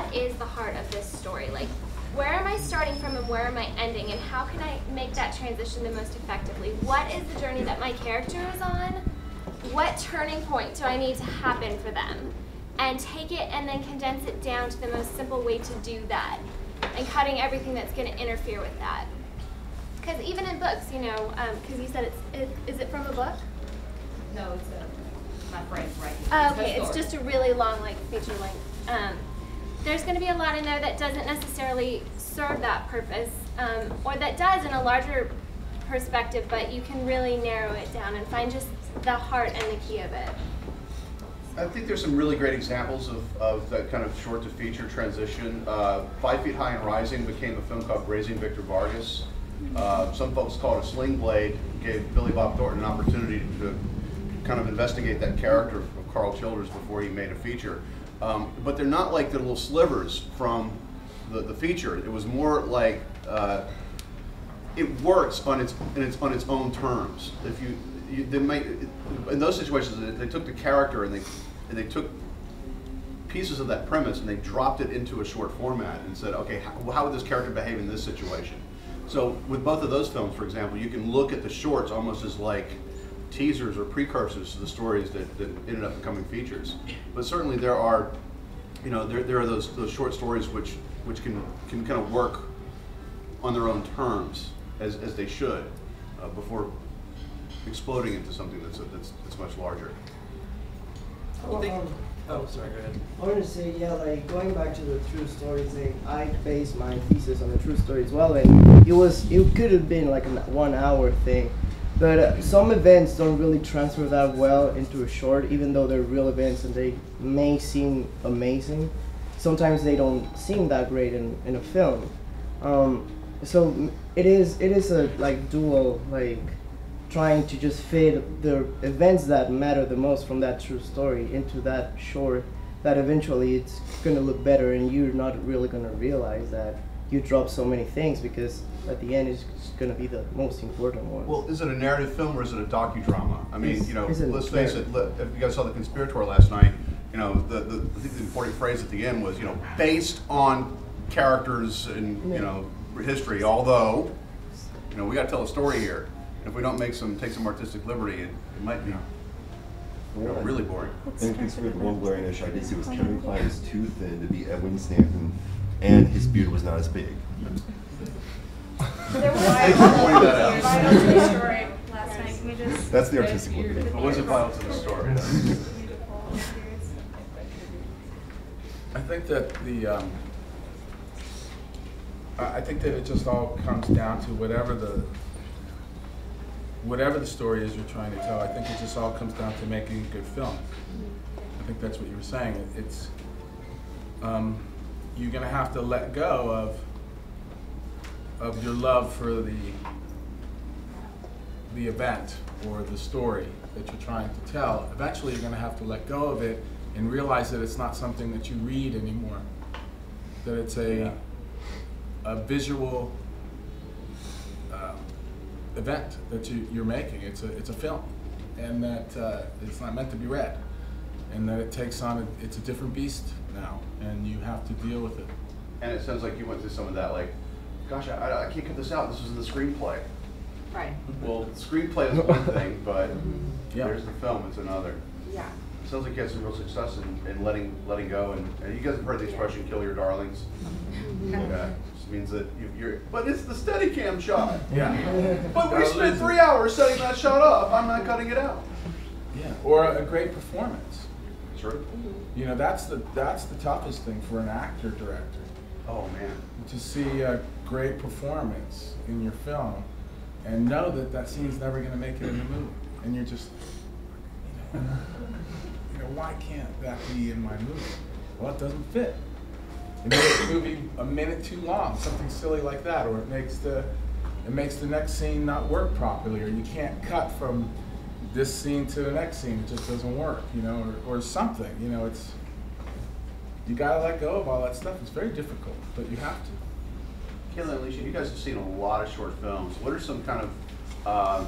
what is the heart of this story? Like, where am I starting from and where am I ending, and how can I make that transition the most effectively? What is the journey that my character is on? What turning point do I need to happen for them? And take it and then condense it down to the most simple way to do that, and cutting everything that's going to interfere with that. Because even in books, you know, because you said is it from a book? No, it's my friend's writing. Okay, it's just a really long, like, feature length. There's going to be a lot in there that doesn't necessarily serve that purpose, or that does in a larger perspective, but you can really narrow it down and find just the heart and the key of it. I think there's some really great examples of that kind of short to feature transition. 5 Feet High and Rising became a film called Raising Victor Vargas. Some folks call it a sling blade. Gave Billy Bob Thornton an opportunity to kind of investigate that character of Carl Childers before he made a feature. But they're not like the little slivers from the feature. It was more like it works on its own terms. If they might, in those situations, they took the character and they took pieces of that premise and they dropped it into a short format and said, okay, how would this character behave in this situation? So with both of those films, for example, you can look at the shorts almost as like teasers or precursors to the stories that ended up becoming features. But certainly there are, you know, there are those short stories which can kind of work on their own terms as they should before exploding into something that's much larger. Oh, sorry, go ahead. I want to say, yeah, like going back to the true story thing, I based my thesis on the true story as well, and it could have been like a 1 hour thing, but some events don't really transfer that well into a short, even though they're real events and they may seem amazing. Sometimes they don't seem that great in a film. So it is a like dual, like trying to just fit the events that matter the most from that true story into that short, that eventually it's going to look better and you're not really going to realize that you dropped so many things, because at the end it's going to be the most important one. Well, is it a narrative film or is it a docudrama? I mean, you know, let's face it, if you guys saw The Conspirator last night, you know, I think the important phrase at the end was, you know, based on characters and, you know, history, although, you know, we got to tell a story here. If we don't take some artistic liberty, it might be really boring. And consider the one glaring issue I did see was Kevin Kline is too thin to be Edwin Stanton, and his beard was not as big. There was story last night. Can we just That's the artistic liberty. It was a vital to the story. I think that I think that it just all comes down to whatever the story is you're trying to tell. I think it just all comes down to making a good film. I think that's what you were saying. It's you're going to have to let go of your love for the event or the story that you're trying to tell. Eventually, you're going to have to let go of it and realize that it's not something that you read anymore. That it's a visual event that you're making. It's a film, and that it's not meant to be read, and that it takes on it's a different beast now, and you have to deal with it. And it sounds like you went through some of that, like, gosh, I can't get this out. This is in the screenplay. Right. Well, the screenplay is one thing, but Yeah. there's the film. It's another. Yeah. It sounds like you had some real success in letting go. And you guys have heard the expression "kill your darlings." Yeah. Which means that you're. But it's the Steadicam shot. Yeah. But we spent 3 hours setting that shot up. I'm not cutting it out. Yeah. Or a great performance. Sure. You know, that's the toughest thing for an actor director. Oh man. To see a great performance in your film and know that that scene's never going to make it in the movie, and you're just, you know, why can't that be in my movie? Well, it doesn't fit. It makes the movie a minute too long, something silly like that, or it makes the next scene not work properly, or you can't cut from this scene to the next scene. It just doesn't work, you know, or something. You know, you gotta let go of all that stuff. It's very difficult, but you have to. Kayla and Alicia, you guys have seen a lot of short films. What are some kind of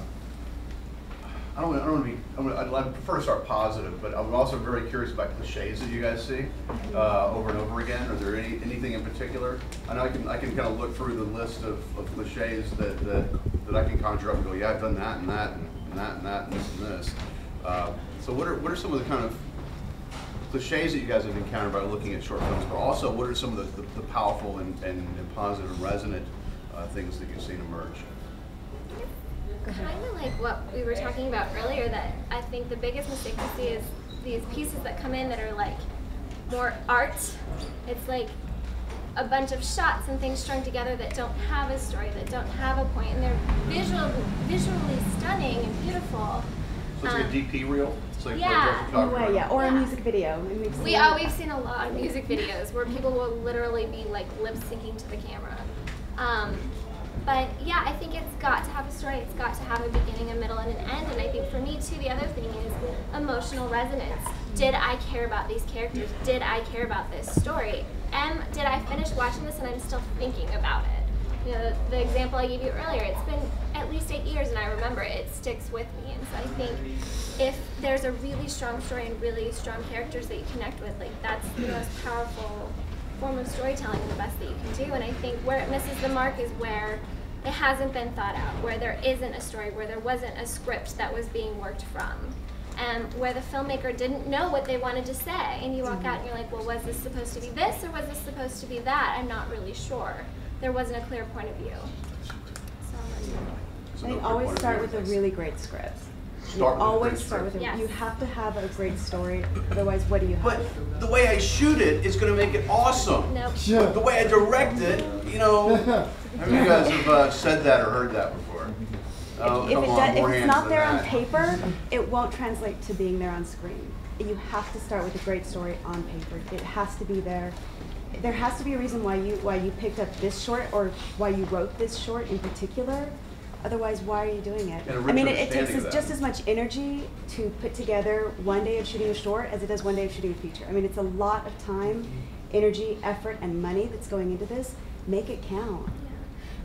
I don't want to be. I'd prefer to start positive, but I'm also very curious about cliches that you guys see over and over again. Are there anything in particular? I know I can kind of look through the list of cliches that I can conjure up and go, yeah, I've done that and that and that and that and this and this. So what are some of the kind of cliches that you guys have encountered by looking at short films? But also, what are some of the powerful and positive and resonant things that you've seen emerge? Kind of like what we were talking about earlier, that I think the biggest mistake we see is these pieces that come in that are like more art. It's like a bunch of shots and things strung together that don't have a story, that don't have a point, and they're visually stunning and beautiful. So it's like a DP reel? It's like Yeah. In a way, yeah, or Yeah. a music video. And We've seen a lot of music videos where people will literally be like lip syncing to the camera. But yeah, I think it's got to have a story. It's got to have a beginning, a middle, and an end. And I think for me too, the other thing is emotional resonance. Did I care about these characters? Did I care about this story? Did I finish watching this and I'm still thinking about it? You know, the example I gave you earlier, it's been at least 8 years and I remember it. It sticks with me. And so I think if there's a really strong story and really strong characters that you connect with, like that's the most powerful form of storytelling and the best that you can do. And I think where it misses the mark is where it hasn't been thought out, where there isn't a story, where there wasn't a script that was being worked from, and where the filmmaker didn't know what they wanted to say. And you walk out and you're like, well, was this supposed to be this or was this supposed to be that? I'm not really sure. There wasn't a clear point of view. So I think no always point of start view. with a really great script. Start with a Always great start with script. a. Yes. You have to have a great story. Otherwise, what do you have? But the way I shoot it is going to make it awesome. Nope. The way I direct it, you know. How many of you guys have said that or heard that before? Oh, if come it on, does, more if it's hands not than there on that. paper, it won't translate to being there on screen. You have to start with a great story on paper. It has to be there. There has to be a reason why you picked up this short or why you wrote this short in particular. Otherwise, why are you doing it? And a I mean, rich it takes understanding of just that. as much energy to put together one day of shooting a short as it does one day of shooting a feature. I mean, it's a lot of time, energy, effort, and money that's going into this. Make it count.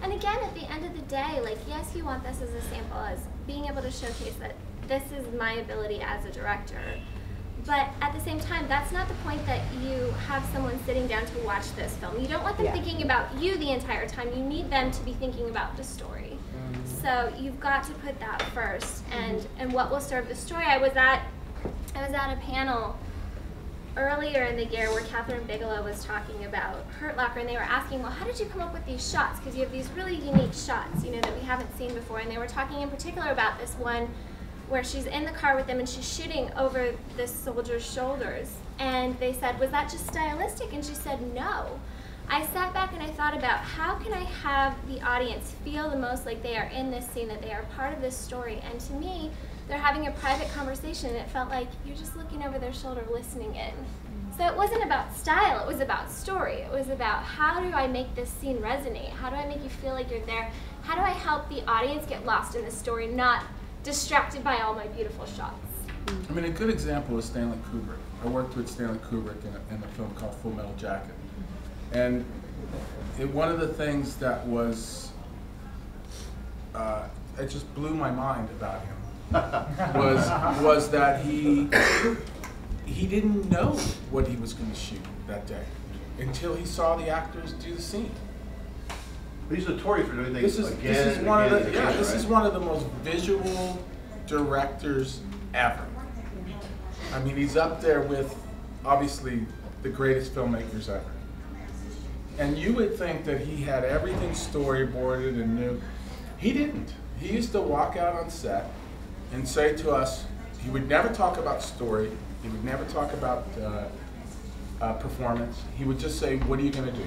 And again, at the end of the day, like, yes, you want this as a sample, as being able to showcase that this is my ability as a director. But at the same time, that's not the point that you have someone sitting down to watch this film. You don't want them Yeah. thinking about you the entire time. You need them to be thinking about the story. So you've got to put that first. And what will serve the story? I was at a panel earlier in the year where Catherine Bigelow was talking about Hurt Locker, and they were asking, well, how did you come up with these shots? Because you have these really unique shots, you know, that we haven't seen before. And they were talking in particular about this one where she's in the car with them and she's shooting over this soldier's shoulders. And they said, was that just stylistic? And she said, no. I sat back and I thought about how can I have the audience feel the most like they are in this scene, that they are part of this story. And to me, they're having a private conversation and it felt like you're just looking over their shoulder listening in. So it wasn't about style, it was about story. It was about how do I make this scene resonate? How do I make you feel like you're there? How do I help the audience get lost in the story, not distracted by all my beautiful shots? I mean, a good example is Stanley Kubrick. I worked with Stanley Kubrick in a film called Full Metal Jacket. And one of the things that was, it just blew my mind about him, was that he didn't know what he was going to shoot that day until he saw the actors do the scene. But he's notorious for doing things This again is and one of again the and again, this right? is one of the most visual directors ever. I mean, he's up there with obviously the greatest filmmakers ever. And you would think that he had everything storyboarded and knew. He didn't. He used to walk out on set and say to us, he would never talk about story, he would never talk about performance. He would just say, what are you going to do?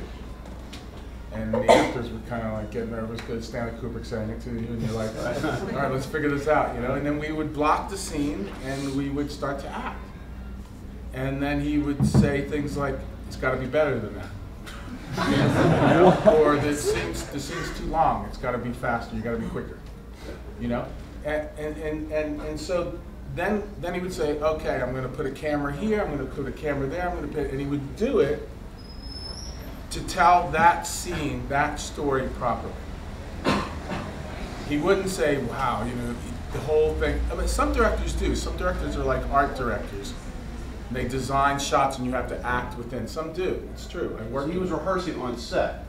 And the actors would kind of like get nervous because Stanley Kubrick saying it to you, and you're like, all right, let's figure this out, you know? And then we would block the scene and we would start to act. And then he would say things like, it's got to be better than that. You know? Or the scene's too long, it's got to be faster, you got to be quicker. You know? And so then he would say, okay, I'm going to put a camera here, I'm going to put a camera there, and he would do it to tell that scene, that story properly. He wouldn't say, wow, you know, the whole thing. I mean, some directors do. Some directors are like art directors. They design shots and you have to act within. Some do. It's true. I worked. He was rehearsing on set.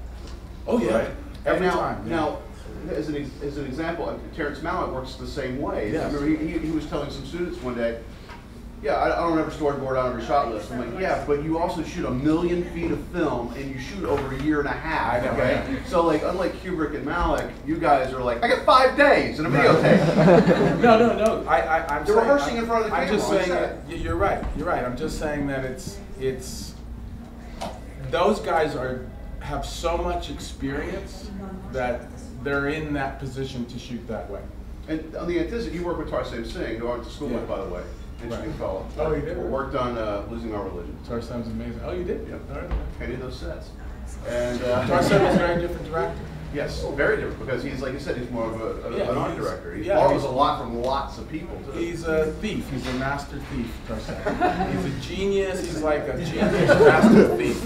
Oh yeah, Right. every And time. Yeah. Now, as an example, Terrence Malick works the same way. Yes. I remember he was telling some students one day, yeah, I don't have a storyboard on every shot list. I'm like, yeah, but you also shoot 1,000,000 feet of film and you shoot over a year and a half. I know, Okay, yeah. so like unlike Kubrick and Malick, you guys are like, I got 5 days in a videotape. No. I'm They're saying, rehearsing in front of the I'm camera just on saying set. that you're right. You're right. I'm just saying that it's those guys have so much experience that they're in that position to shoot that way. And on the anticipation, you work with Tarsem Singh, who I went to school with, Yeah. by the way. Interesting Right. fellow. Oh, you did? Worked on Losing Our Religion. Tarsem's amazing. Oh, you did? Yep. All right. Painted those sets. And Tarsem is a very different director. yes, very different because he's, like you said, he's more of Yeah, an art he's- director. He yeah, borrows he's- a lot from lots of people too. He's a thief. He's a master thief, Tarsem. He's a genius. He's like a genius master thief.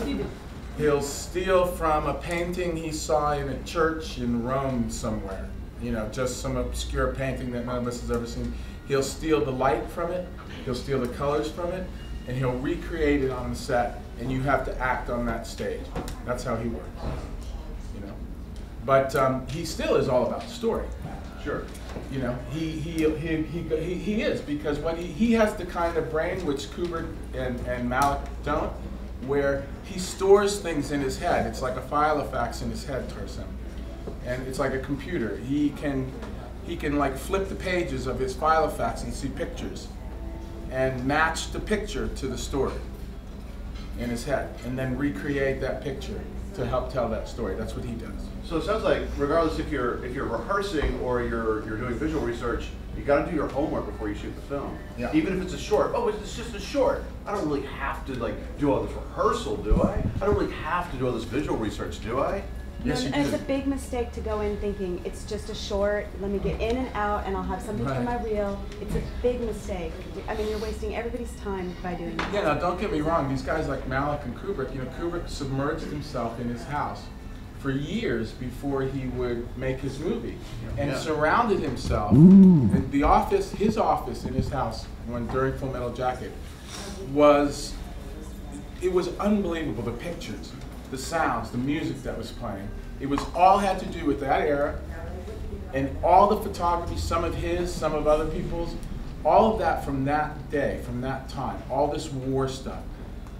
He'll steal from a painting he saw in a church in Rome somewhere. You know, just some obscure painting that none of us has ever seen. He'll steal the light from it. He'll steal the colors from it, and he'll recreate it on the set. And you have to act on that stage. That's how he works. You know, but he still is all about story. Sure. You know, he is, because what he has the kind of brain which Kubrick and Malick don't, where he stores things in his head. It's like a file of facts in his head, Tarsem, and it's like a computer. He can like flip the pages of his file of facts and see pictures, and match the picture to the story in his head, and then recreate that picture to help tell that story. That's what he does. So it sounds like regardless if you're rehearsing or you're doing visual research, you got to do your homework before you shoot the film. Yeah. Even if it's a short. Oh, it's just a short. I don't really have to like do all this rehearsal, do I? I don't really have to do all this visual research, do I? Yes, No, you and do. it's a big mistake to go in thinking it's just a short, let me get in and out and I'll have something for Right. my reel. It's a big mistake. I mean, you're wasting everybody's time by doing that. Yeah, now don't get me wrong, these guys like Malick and Kubrick, you know, Kubrick submerged himself in his house for years before he would make his movie, and Yeah. surrounded himself, in the office, his office in his house, during Full Metal Jacket, it was unbelievable, the pictures, the sounds, the music that was playing. It was all had to do with that era, and all the photography, some of his, some of other people's, all of that from that day, from that time, all this war stuff.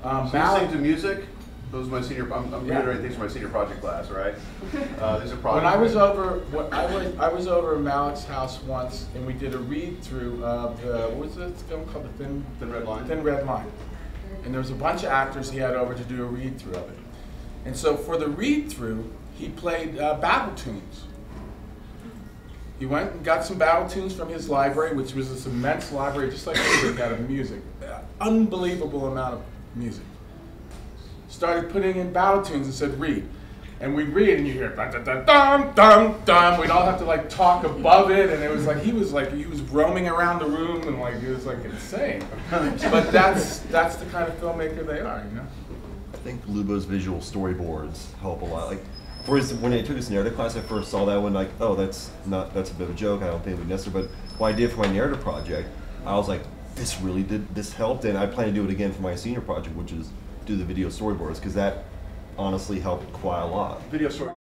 So you sing to music? Those are my senior. I'm Yeah. reiterating things from my senior project class, right? These are project. When I was over, I was over at Malick's house once, and we did a read-through of what was this film called? The Thin Red Line. Thin Red Line. And there was a bunch of actors he had over to do a read-through of it. And so for the read-through, he played battle tunes. He went and got some battle tunes from his library, which was this immense library, just like Kubrick had of music. Unbelievable amount of music. Started putting in battle tunes and said, read. And we'd read, and you hear dun dun dun dun dun dun. We'd all have to like talk above it, and it was like he was roaming around the room, and like it was like insane. But that's the kind of filmmaker they are, you know. I think Lubo's visual storyboards help a lot. Like, for instance, when I took this narrative class, I first saw that one like, oh, that's a bit of a joke. I don't think it would be necessary. But what I did for my narrative project, I was like, this helped, and I plan to do it again for my senior project, which is do the video storyboards, because that honestly helped quite a lot. Video story.